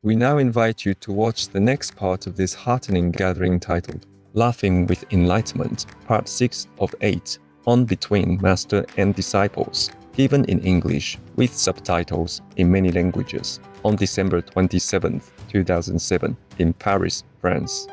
We now invite you to watch the next part of this heartening gathering titled Laughing with Enlightenment, Part 6 of 8, on Between Master and Disciples, given in English with subtitles in many languages on December 27, 2007 in Paris, France.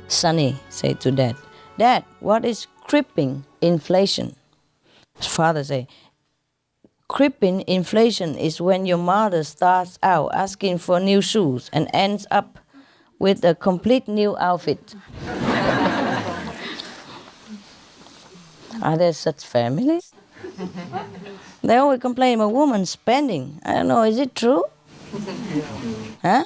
Sonny said to Dad, "Dad, what is creeping inflation?" His father said, "Creeping inflation is when your mother starts out asking for new shoes and ends up with a complete new outfit." Are there such families? They always complain about women spending. I don't know, is it true? Huh?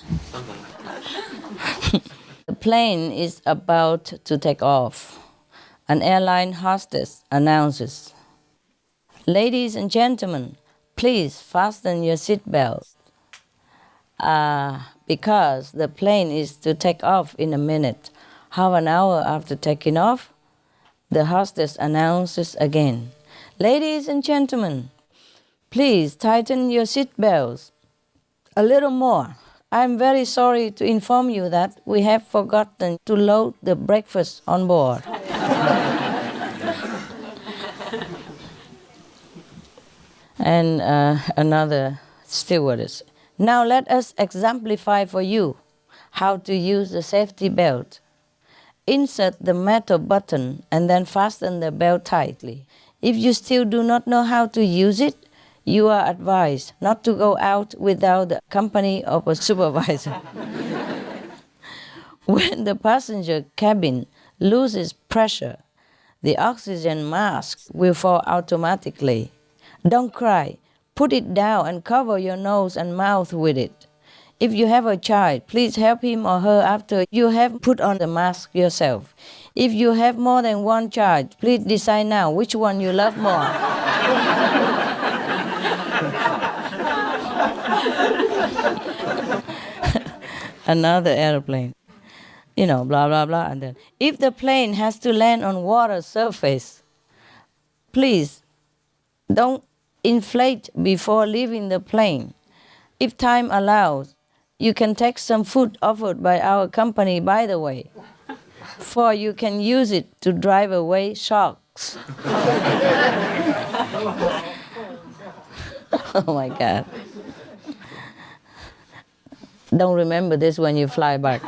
The plane is about to take off. An airline hostess announces, "Ladies and gentlemen, please fasten your seatbelts. Because the plane is to take off in a minute." Half an hour after taking off, the hostess announces again, "Ladies and gentlemen, please tighten your seatbelts a little more. I'm very sorry to inform you that we have forgotten to load the breakfast on board." And another stewardess, "Now let us exemplify for you how to use the safety belt. Insert the metal button and then fasten the belt tightly. If you still do not know how to use it, you are advised not to go out without the company of a supervisor." When the passenger cabin loses pressure, the oxygen mask will fall automatically. Don't cry. Put it down and cover your nose and mouth with it. If you have a child, please help him or her after you have put on the mask yourself. If you have more than one child, please decide now which one you love more. Another airplane, blah, blah, blah. And then, if the plane has to land on water surface, please don't inflate before leaving the plane. If time allows, you can take some food offered by our company by the way, for you can use it to drive away sharks. Oh my God. Don't remember this when you fly back.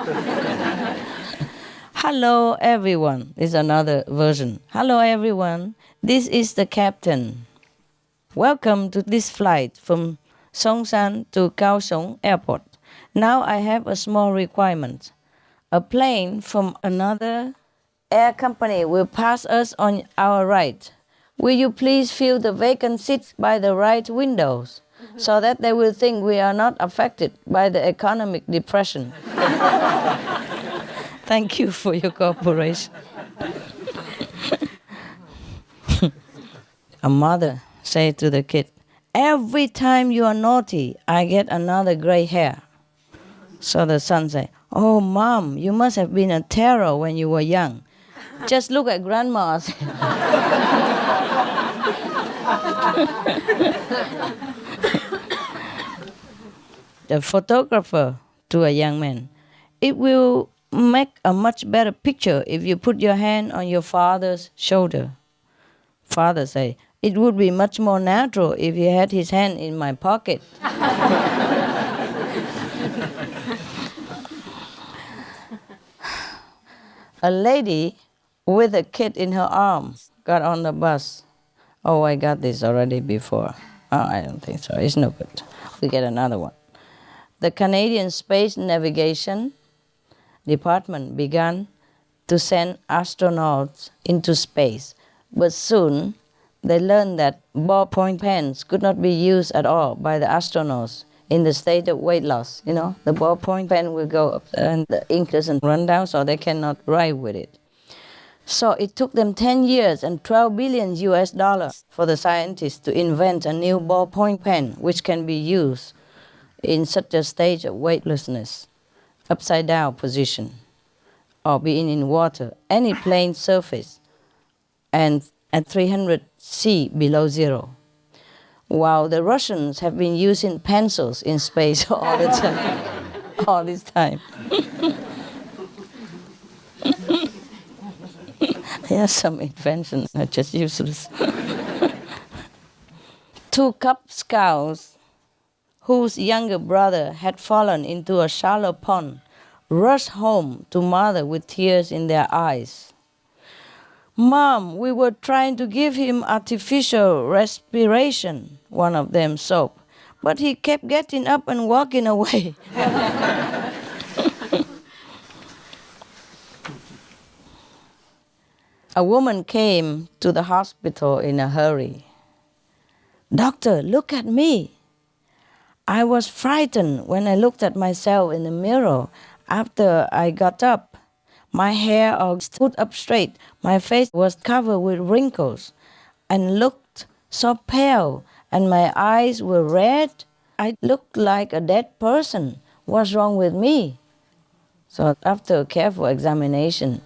"Hello everyone," is another version. "Hello everyone, this is the captain. Welcome to this flight from Songshan to Kaohsiung Airport. Now I have a small requirement. A plane from another air company will pass us on our right. Will you please fill the vacant seats by the right windows, so that they will think we are not affected by the economic depression. Thank you for your cooperation." A mother said to the kid, "Every time you are naughty, I get another gray hair." So the son said, "Oh, Mom, you must have been a terror when you were young. Just look at Grandma." The photographer to a young man, "It will make a much better picture if you put your hand on your father's shoulder." Father say, "It would be much more natural if he had his hand in my pocket." A lady with a kid in her arms got on the bus. Oh, I got this already before. Oh, I don't think so. It's no good. We get another one. The Canadian Space Navigation Department began to send astronauts into space, but soon they learned that ballpoint pens could not be used at all by the astronauts. in the state of weight loss. You know, the ballpoint pen will go up and the ink doesn't run down, so they cannot write with it. So it took them 10 years and $12 billion for the scientists to invent a new ballpoint pen which can be used in such a stage of weightlessness, upside down position, or being in water, any plane surface, and at 300 C below zero. While the Russians have been using pencils in space all the time, all this time. Yes, some inventions are just useless. 2 Cub Scouts whose younger brother had fallen into a shallow pond rushed home to mother with tears in their eyes. "Mom, we were trying to give him artificial respiration," one of them sobbed, "but he kept getting up and walking away." A woman came to the hospital in a hurry. "Doctor, look at me. I was frightened when I looked at myself in the mirror after I got up. My hair all stood up straight. My face was covered with wrinkles and looked so pale, and my eyes were red. I looked like a dead person. What's wrong with me?" So after a careful examination,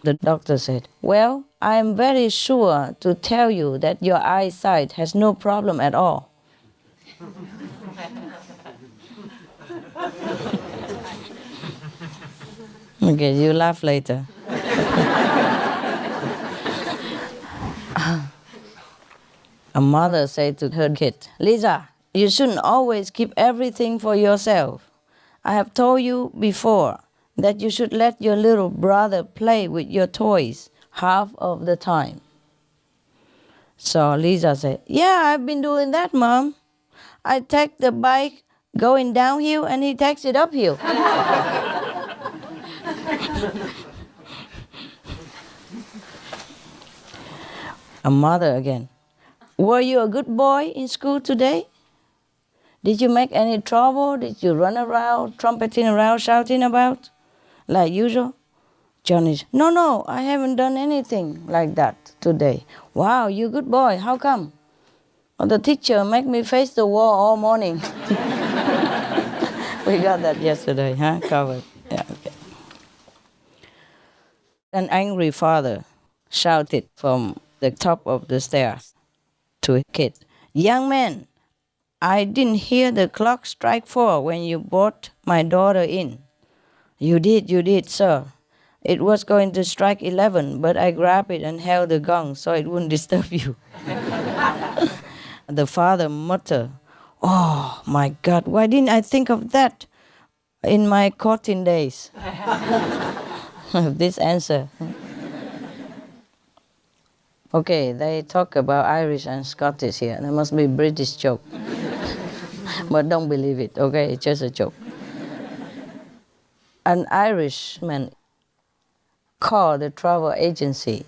the doctor said, "Well, I am very sure to tell you that your eyesight has no problem at all." Okay, you laugh later. A mother said to her kid, "Lisa, you shouldn't always keep everything for yourself. I have told you before that you should let your little brother play with your toys half of the time." So Lisa said, "Yeah, I've been doing that, Mom. I take the bike going downhill and he takes it uphill." A mother again. "Were you a good boy in school today? Did you make any trouble? Did you run around, trumpeting around, shouting about, like usual?" Johnny, No, I haven't done anything like that today." "Wow, you good boy. How come?" "Well, the teacher made me face the wall all morning." We got that yesterday, huh? Covered. Yeah, okay. An angry father shouted from the top of the stairs to a kid, "Young man, I didn't hear the clock strike 4 when you brought my daughter in." You did, sir. It was going to strike 11, but I grabbed it and held the gong so it wouldn't disturb you." The father muttered, "Oh my God, why didn't I think of that in my courting days?" This answer. Okay, they talk about Irish and Scottish here. There must be a British joke. But don't believe it, okay? It's just a joke. An Irishman called the travel agency.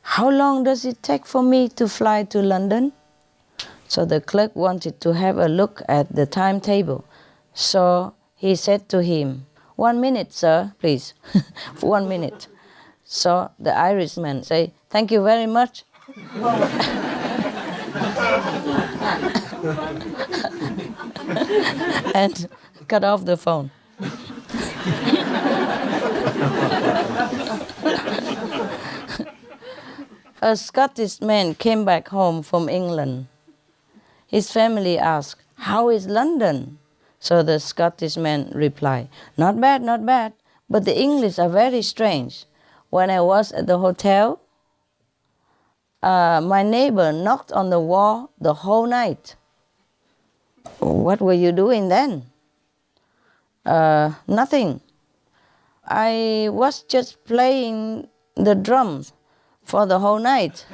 "How long does it take for me to fly to London?" So the clerk wanted to have a look at the timetable. So he said to him, "1 minute, sir, please." 1 minute. So the Irishman say, "Thank you very much." And cut off the phone. A Scottish man came back home from England. His family asked, "How is London?" So the Scottish man replied, not bad, but the English are very strange. When I was at the hotel, my neighbor knocked on the wall the whole night." "What were you doing then?" "Nothing. I was just playing the drums for the whole night."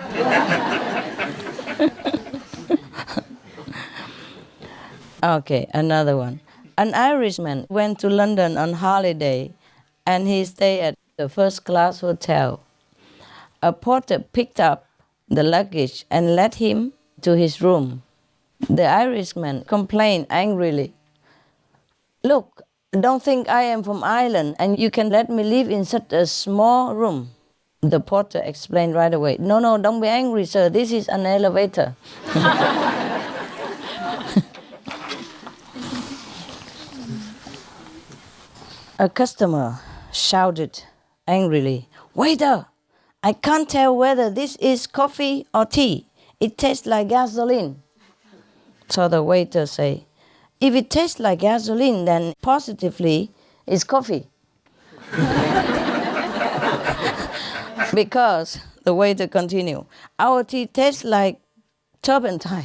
Okay, another one. An Irishman went to London on holiday and he stayed at the first-class hotel. A porter picked up the luggage and led him to his room. The Irishman complained angrily, Look, don't think I am from Ireland and you can let me live in such a small room. The porter explained right away. No, don't be angry, sir. This is an elevator. A customer shouted angrily, "Waiter, I can't tell whether this is coffee or tea. It tastes like gasoline." So the waiter said, "If it tastes like gasoline, then positively it's coffee." Because, the waiter continued, "Our tea tastes like turpentine."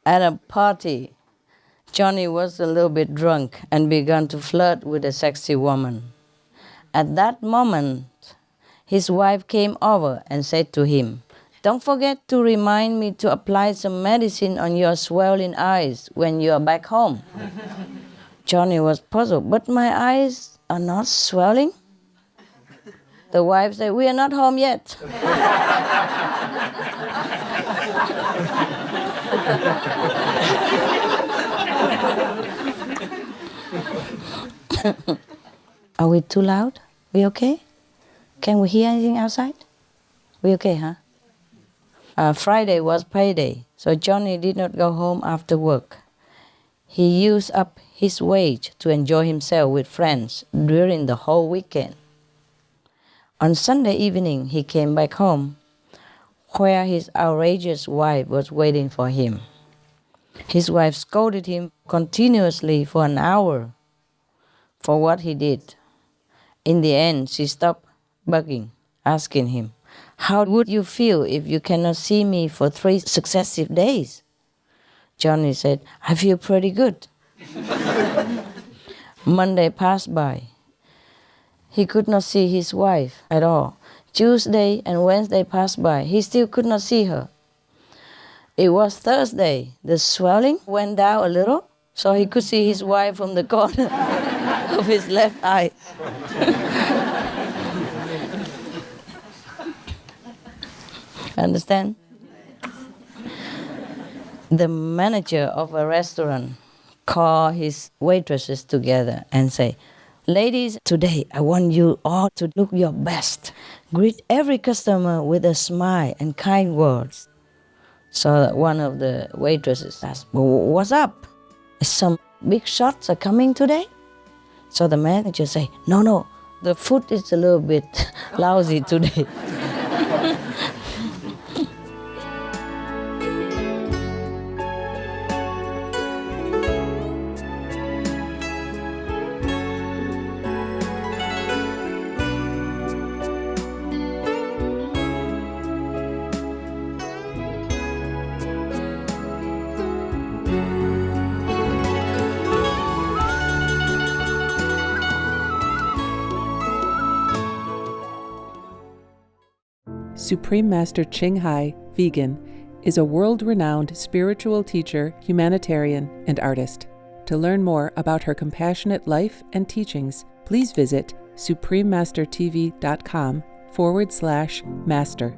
At a party, Johnny was a little bit drunk and began to flirt with a sexy woman. At that moment, his wife came over and said to him, "Don't forget to remind me to apply some medicine on your swollen eyes when you are back home." Johnny was puzzled. "But my eyes are not swelling?" The wife said, "We are not home yet." Are we too loud? We okay? Can we hear anything outside? We okay, huh? Friday was payday, so Johnny did not go home after work. He used up his wage to enjoy himself with friends during the whole weekend. On Sunday evening, he came back home, where his outrageous wife was waiting for him. His wife scolded him continuously for an hour for what he did. In the end, she stopped bugging, asking him, "How would you feel if you cannot see me for 3 successive days?" Johnny said, "I feel pretty good." Monday passed by. He could not see his wife at all. Tuesday and Wednesday passed by. He still could not see her. It was Thursday. The swelling went down a little, so he could see his wife from the corner of his left eye. Understand? The manager of a restaurant called his waitresses together and say, "Ladies, today I want you all to look your best. Greet every customer with a smile and kind words." So one of the waitresses asked, "What's up? Some big shots are coming today?" So the manager said, No, the food is a little bit lousy today." Supreme Master Ching Hai, vegan, is a world-renowned spiritual teacher, humanitarian, and artist. To learn more about her compassionate life and teachings, please visit suprememastertv.com/master.